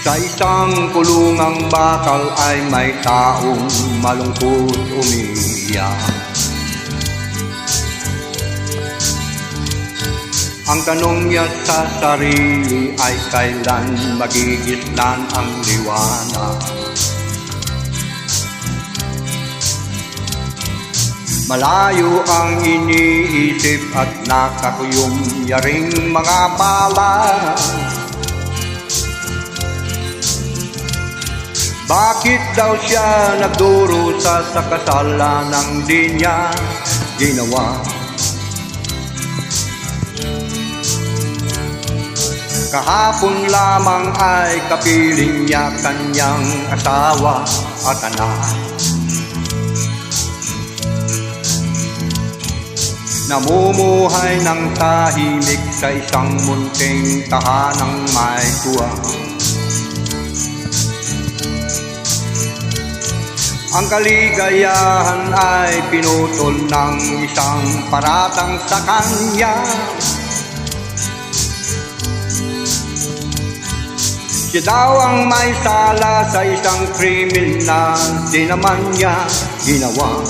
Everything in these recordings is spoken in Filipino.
Sa isang kulungang bakal ay may taong malungkot umiiyak. Ang tanong niya sa sarili ay kailan magigisnan ang liwanag. Malayo ang iniisip at nakakuyong yaring mga palad. Bakit daw siya nagdurusa sa kasalanang di niya ginawa? Kahapon lamang ay kapiling niya kanyang asawa at anak. Namumuhay ng tahimik sa isang munting tahanang may tuwa. Ang kaligayahan ay pinutol ng isang paratang sa kanya. Siya daw ang may sala sa isang krimen na di naman niya ginawa.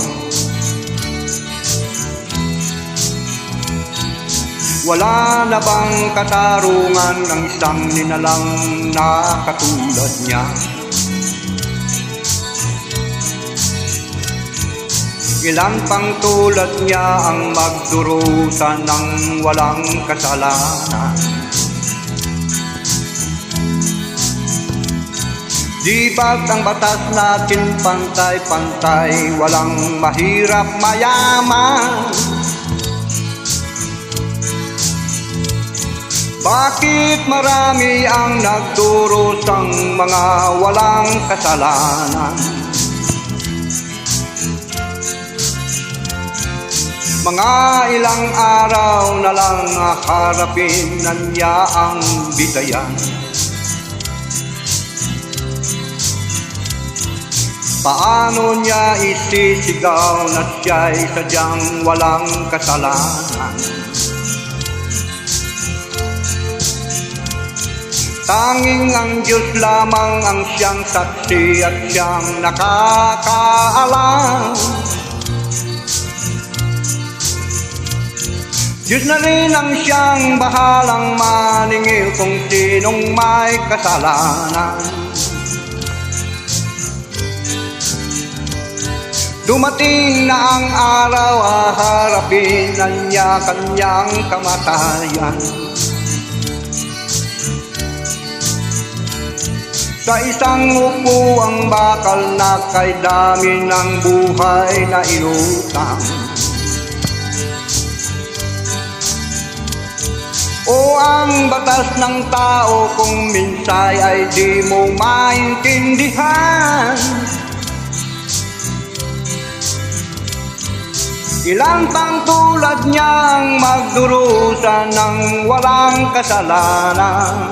Wala na bang katarungan ng isang ninalang na katulad niya? Ilan pang tulad niya ang magdurusa ng walang kasalanan? Di ba't ang batas natin pantay-pantay, walang mahirap mayaman? Bakit marami ang nagdurusang mga walang kasalanan? Mga ilang araw na lang harapin na niya ang bitayan. Paano niya isisigaw na siya'y sadyang walang kasalanan? Tanging ang Diyos lamang ang siyang saksi at siyang nakakaalam. Diyos na rin ang siyang bahalang maningil kung sinong may kasalanan. Dumating na ang araw, haharapin na niya kanyang kamatayan. Sa isang upuang bakal na kay dami ng buhay na inutang. O ang batas ng tao kung minsay ay di mo maintindihan. Ilan pang tulad niyang magdurusa ng walang kasalanan?